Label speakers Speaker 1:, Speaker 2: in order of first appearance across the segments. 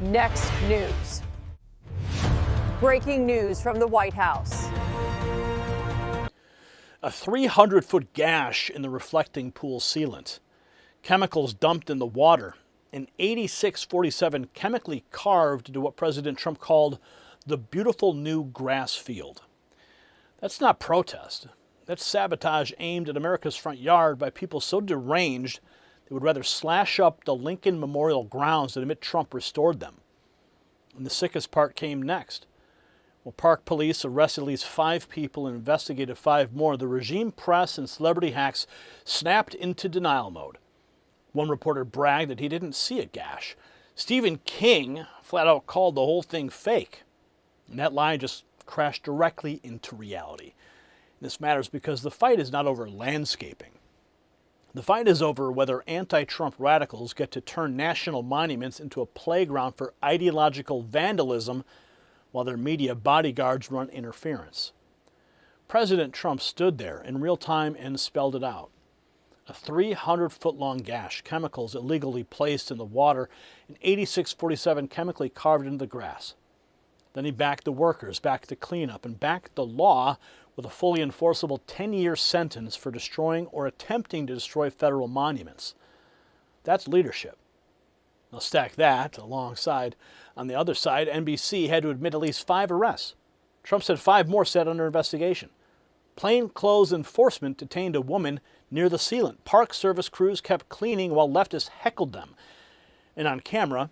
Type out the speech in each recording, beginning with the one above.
Speaker 1: Next news. Breaking news from the White House.
Speaker 2: A 300-foot gash in the reflecting pool sealant. Chemicals dumped in the water. An 8647 chemically carved into what President Trump called the beautiful new grass field. That's not protest. That's sabotage aimed at America's front yard by people so deranged they would rather slash up the Lincoln Memorial grounds than admit Trump restored them. And the sickest part came next. Well, Park police arrested at least 5 people and investigated 5 more. The regime press and celebrity hacks snapped into denial mode. One reporter bragged that he didn't see a gash. Stephen King flat out called the whole thing fake. And that lie just crashed directly into reality. And this matters because the fight is not over landscaping. The fight is over whether anti-Trump radicals get to turn national monuments into a playground for ideological vandalism while their media bodyguards run interference. President Trump stood there in real time and spelled it out. A 300-foot-long gash, chemicals illegally placed in the water, and 8647 chemically carved into the grass. Then he backed the workers, backed the cleanup, and backed the law with a fully enforceable 10-year sentence for destroying or attempting to destroy federal monuments. That's leadership. Now stack that alongside, on the other side, NBC had to admit at least 5 arrests. Trump said 5 more set under investigation. Plainclothes enforcement detained a woman near the sealant. Park Service crews kept cleaning while leftists heckled them. And on camera,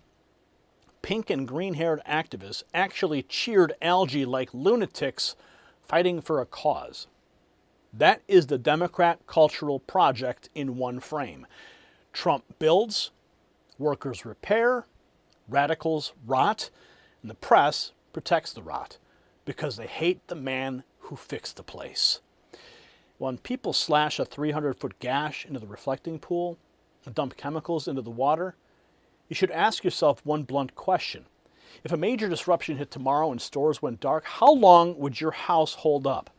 Speaker 2: pink and green-haired activists actually cheered algae like lunatics fighting for a cause. That is the Democrat cultural project in one frame. Trump builds, workers repair, radicals rot, and the press protects the rot because they hate the man who fixed the place. When people slash a 300-foot gash into the reflecting pool and dump chemicals into the water, you should ask yourself one blunt question. If a major disruption hit tomorrow and stores went dark, how long would your house hold up?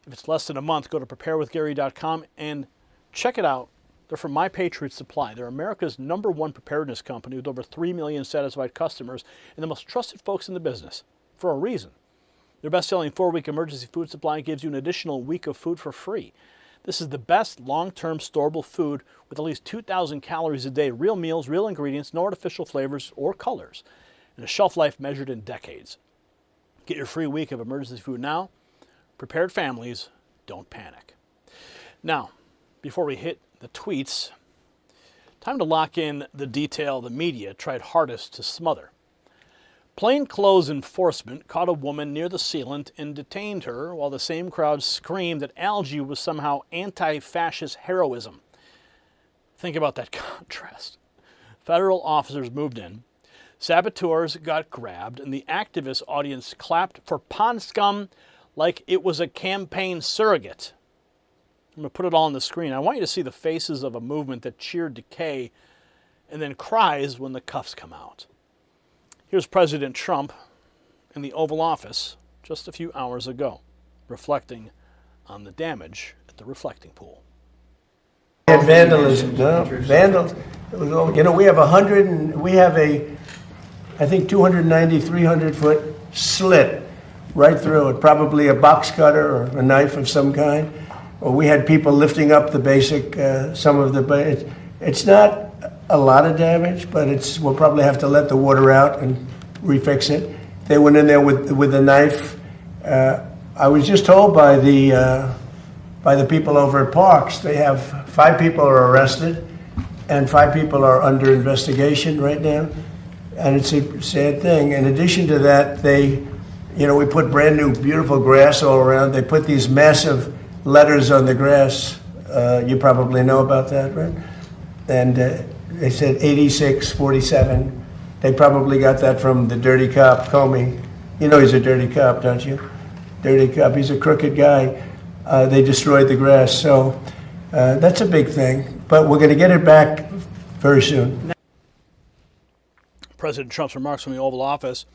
Speaker 2: If it's less than a month, go to preparewithgary.com and check it out. They're from My Patriot Supply. They're America's #1 preparedness company with over 3 million satisfied customers and the most trusted folks in the business, for a reason. Their best-selling 4-week emergency food supply gives you an additional week of food for free. This is the best long-term storable food with at least 2,000 calories a day, real meals, real ingredients, no artificial flavors or colors, and a shelf life measured in decades. Get your free week of emergency food now. Prepared families don't panic. Now, before we hit the tweets, time to lock in the detail the media tried hardest to smother. Plainclothes enforcement caught a woman near the sealant and detained her while the same crowd screamed that algae was somehow anti-fascist heroism. Think about that contrast. Federal officers moved in, saboteurs got grabbed, and the activist audience clapped for pond scum like it was a campaign surrogate. I'm going to put it all on the screen. I want you to see the faces of a movement that cheered decay and then cries when the cuffs come out. Here's President Trump in the Oval Office just a few hours ago, reflecting on the damage at the reflecting pool.
Speaker 3: And vandalism, we have I think 290, 300-foot slit right through it, probably a box cutter or a knife of some kind. Or we had people lifting up the basic, it's not a lot of damage, but we'll probably have to let the water out and refix it. They went in there with a knife. I was just told by the people over at Parks, they have 5 people are arrested and 5 people are under investigation right now. And it's a sad thing. In addition to that, we put brand new, beautiful grass all around. They put these massive letters on the grass. You probably know about that, right? And they said 8647. They probably got that from the dirty cop, Comey. You know he's a dirty cop, don't you? Dirty cop. He's a crooked guy. They destroyed the grass. So that's a big thing. But we're going to get it back very soon.
Speaker 2: President Trump's remarks from the Oval Office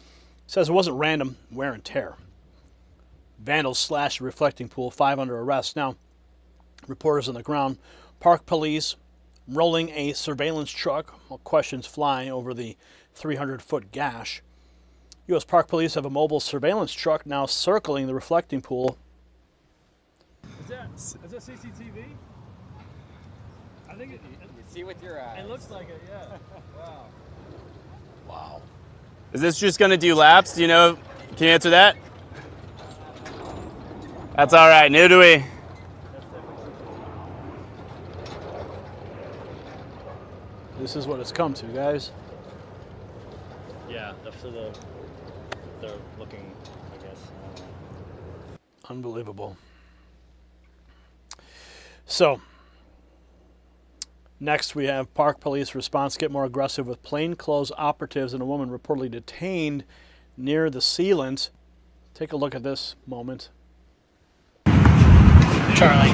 Speaker 2: says it wasn't random wear and tear. Vandals slashed the reflecting pool, 5 under arrest. Now, reporters on the ground, Park police rolling a surveillance truck while questions fly over the 300-foot gash. U.S. Park Police have a mobile surveillance truck now circling the reflecting pool.
Speaker 4: Is that CCTV? I think it.
Speaker 5: You see with your eyes.
Speaker 4: It looks like it, yeah. Wow.
Speaker 2: Wow.
Speaker 6: Is this just going to do laps? Do you know? Can you answer that? That's all right. Neither do we.
Speaker 2: This is what it's come to, guys.
Speaker 4: Yeah, they're looking, I guess.
Speaker 2: Unbelievable. So, next we have Park Police response get more aggressive with plainclothes operatives and a woman reportedly detained near the sealant. Take a look at this moment.
Speaker 4: Charlie.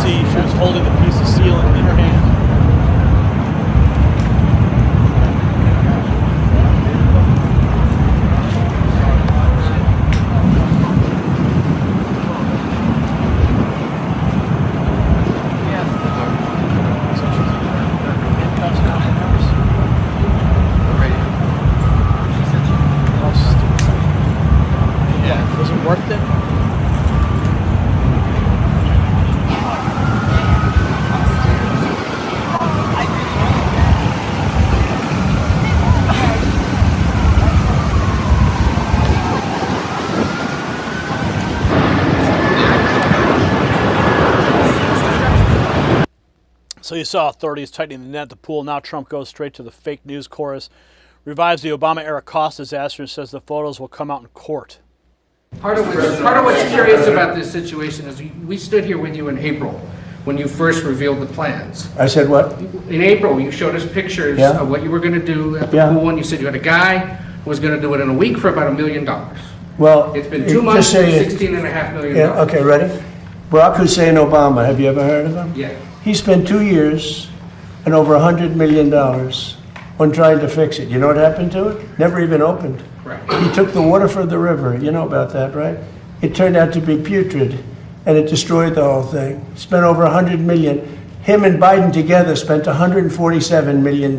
Speaker 2: See, she was holding a piece of sealant in her hand. Yeah, was it worth it? So you saw authorities tightening the net at the pool. Now Trump goes straight to the fake news chorus, revives the Obama-era cost disaster, and says the photos will come out in court.
Speaker 7: Part of what's curious about this situation is we stood here with you in April when you first revealed the plans.
Speaker 3: I said what?
Speaker 7: In April, you showed us pictures
Speaker 3: Yeah.
Speaker 7: of what you were going to do at the
Speaker 3: Yeah.
Speaker 7: pool, and you said you had a guy who was going to do it in a week for about $1 million.
Speaker 3: Well,
Speaker 7: It's been
Speaker 3: just
Speaker 7: 2 months for
Speaker 3: say it.
Speaker 7: $16.5 million.
Speaker 3: Yeah, okay, ready? Barack Hussein Obama, have you ever heard of him?
Speaker 7: Yeah.
Speaker 3: He spent 2 years and over $100 million on trying to fix it. You know what happened to it? Never even opened.
Speaker 7: Correct.
Speaker 3: He took the water from the river. You know about that, right? It turned out to be putrid, and it destroyed the whole thing. Spent over $100 million. Him and Biden together spent $147 million.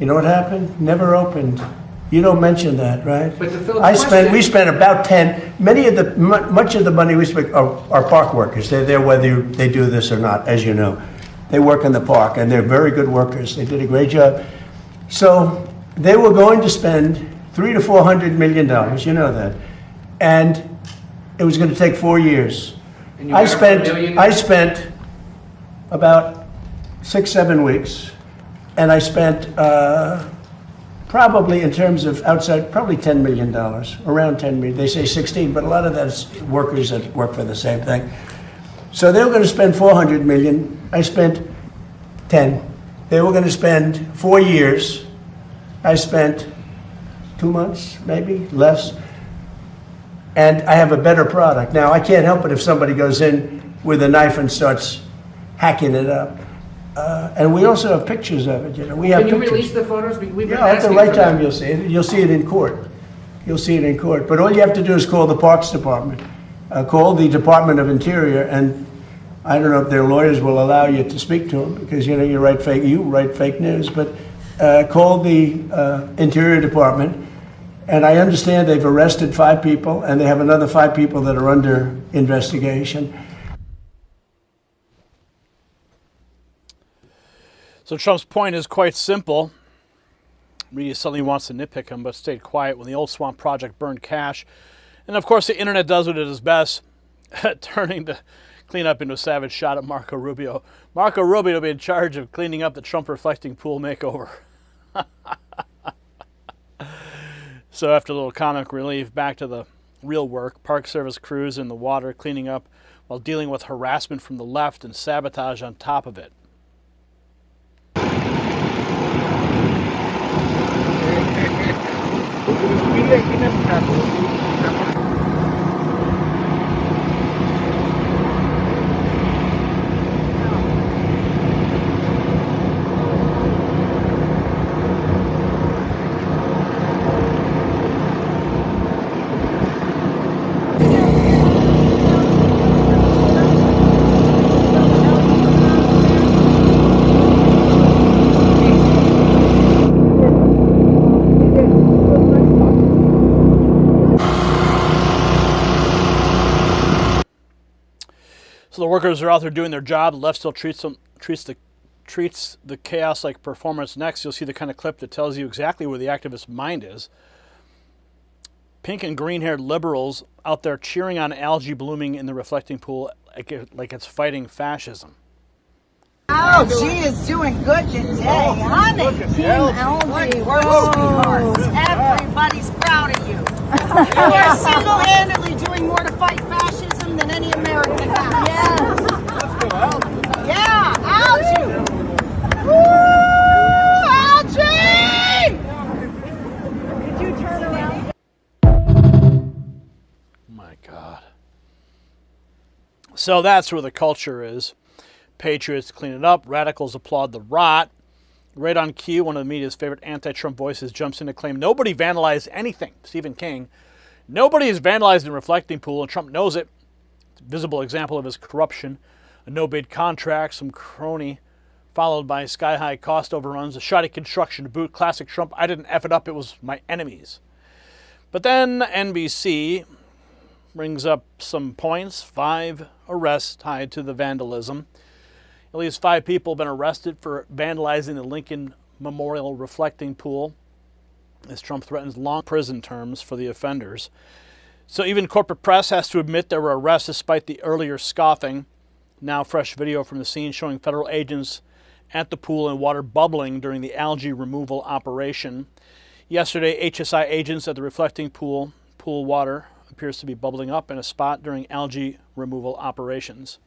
Speaker 3: You know what happened? Never opened. You don't mention that, right?
Speaker 7: But to Philip's
Speaker 3: We spent about 10. Much of the money we spent are park workers. They're there whether they do this or not, as you know. They work in the park, and they're very good workers. They did a great job. So they were going to spend $300 to $400 million. You know that, and it was going to take 4 years.
Speaker 7: And you got it for $1 million?
Speaker 3: I spent about 6-7 weeks, and I spent probably in terms of outside, probably $10 million, around 10 million. They say 16, but a lot of that's workers that work for the same thing. So they were going to spend 400 million. I spent 10. They were going to spend 4 years. I spent 2 months, maybe less. And I have a better product. Now, I can't help it if somebody goes in with a knife and starts hacking it up. And we also have pictures of it. You know, we have
Speaker 7: Can you
Speaker 3: pictures.
Speaker 7: release the photos? We've been
Speaker 3: Yeah, at the
Speaker 7: asking
Speaker 3: right
Speaker 7: for
Speaker 3: time
Speaker 7: that.
Speaker 3: you'll see it. You'll see it in court. You'll see it in court. But all you have to do is call the Parks Department. Call the Department of Interior, and I don't know if their lawyers will allow you to speak to them because you know you write fake news. But call the Interior Department, and I understand they've arrested 5 people, and they have another 5 people that are under investigation.
Speaker 2: So Trump's point is quite simple. Media suddenly wants to nitpick him, but stayed quiet when the old swamp project burned cash. And of course, the internet does what it does best, turning to clean up into a savage shot at Marco Rubio. Marco Rubio will be in charge of cleaning up the Trump reflecting pool makeover. So after a little comic relief, back to the real work. Park Service crews in the water cleaning up while dealing with harassment from the left and sabotage on top of it. So the workers are out there doing their job. The left still treats the chaos like performance. Next, you'll see the kind of clip that tells you exactly where the activist mind is. Pink and green-haired liberals out there cheering on algae blooming in the reflecting pool like it's fighting fascism.
Speaker 5: Oh, she is doing good today, honey. Team algae, we're sweethearts. Everybody's proud of you. You are single-handedly doing more to fight fascism than any American has. Yes. Let's go, algae. Yeah, algae. Woo, algae! Did you turn around?
Speaker 2: My God. So that's where the culture is. Patriots clean it up. Radicals applaud the rot. Right on cue, one of the media's favorite anti-Trump voices jumps in to claim nobody vandalized anything. Stephen King. Nobody is vandalized in reflecting pool, and Trump knows it. It's a visible example of his corruption. A no-bid contract, some crony, followed by sky-high cost overruns, a shoddy construction to boot. Classic Trump. I didn't F it up. It was my enemies. But then NBC brings up some points. 5 arrests tied to the vandalism. At least 5 people have been arrested for vandalizing the Lincoln Memorial reflecting pool, as Trump threatens long prison terms for the offenders. So even corporate press has to admit there were arrests despite the earlier scoffing. Now fresh video from the scene showing federal agents at the pool and water bubbling during the algae removal operation. Yesterday, HSI agents at the reflecting pool water appears to be bubbling up in a spot during algae removal operations.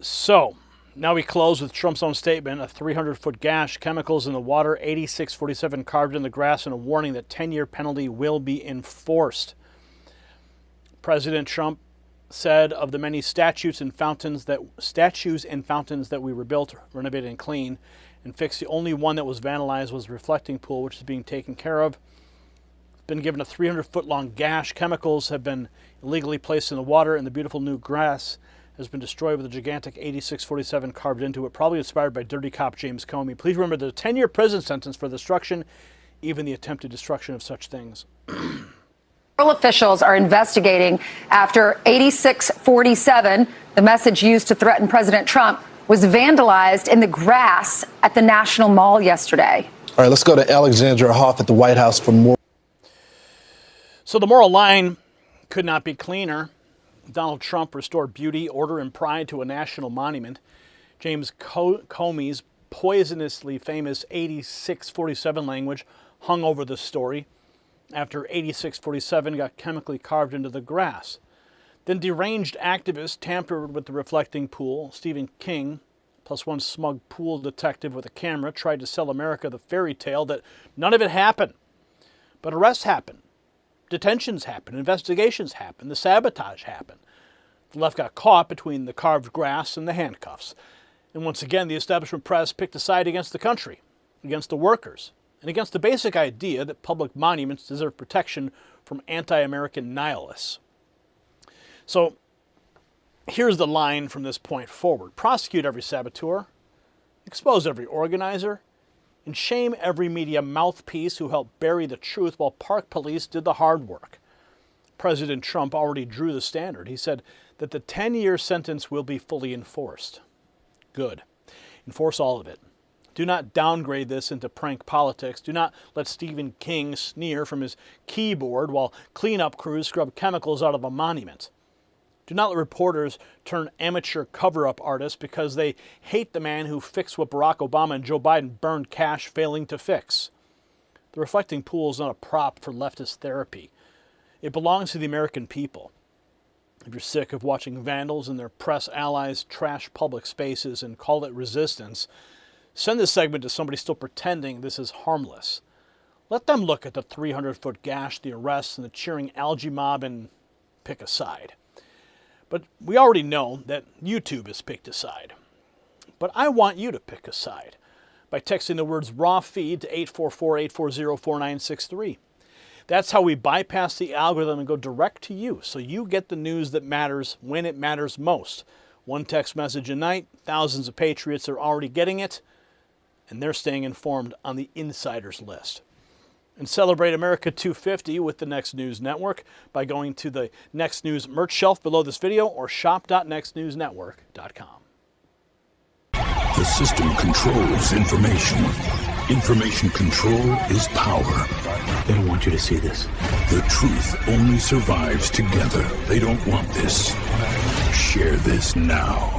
Speaker 2: So, now we close with Trump's own statement, a 300-foot gash, chemicals in the water, 8647 carved in the grass, and a warning that 10-year penalty will be enforced. President Trump said of the many statues and fountains that we rebuilt, renovated, and cleaned, and fixed, the only one that was vandalized was the reflecting pool, which is being taken care of. It's been given a 300-foot-long gash. Chemicals have been illegally placed in the water, and the beautiful new grass has been destroyed with a gigantic 8647 carved into it, probably inspired by dirty cop James Comey. Please remember the 10-year prison sentence for destruction, even the attempted destruction of such things.
Speaker 8: Federal officials are investigating after 8647, the message used to threaten President Trump, was vandalized in the grass at the National Mall yesterday.
Speaker 9: All right, let's go to Alexandra Hoff at the White House for more.
Speaker 2: So the moral line could not be cleaner. Donald Trump restored beauty, order, and pride to a national monument. James Comey's poisonously famous 8647 language hung over the story after 8647 got chemically carved into the grass. Then deranged activists tampered with the reflecting pool. Stephen King, plus one smug pool detective with a camera, tried to sell America the fairy tale that none of it happened. But arrests happened. Detentions happened, investigations happened, the sabotage happened. The left got caught between the carved grass and the handcuffs. And once again, the establishment press picked a side against the country, against the workers, and against the basic idea that public monuments deserve protection from anti-American nihilists. So here's the line from this point forward. Prosecute every saboteur, expose every organizer, and shame every media mouthpiece who helped bury the truth while park police did the hard work. President Trump already drew the standard. He said that the 10-year sentence will be fully enforced. Good. Enforce all of it. Do not downgrade this into prank politics. Do not let Stephen King sneer from his keyboard while cleanup crews scrub chemicals out of a monument. Do not let reporters turn amateur cover-up artists because they hate the man who fixed what Barack Obama and Joe Biden burned cash failing to fix. The reflecting pool is not a prop for leftist therapy. It belongs to the American people. If you're sick of watching vandals and their press allies trash public spaces and call it resistance, send this segment to somebody still pretending this is harmless. Let them look at the 300-foot gash, the arrests, and the cheering algae mob and pick a side. But we already know that YouTube has picked a side. But I want you to pick a side by texting the words raw feed to 844-840-4963. That's how we bypass the algorithm and go direct to you, so you get the news that matters when it matters most. One text message a night, thousands of patriots are already getting it, and they're staying informed on the insiders list. And celebrate America 250 with the Next News Network by going to the Next News merch shelf below this video or shop.nextnewsnetwork.com.
Speaker 10: The system controls information. Information control is power.
Speaker 11: They don't want you to see this.
Speaker 10: The truth only survives together. They don't want this. Share this now.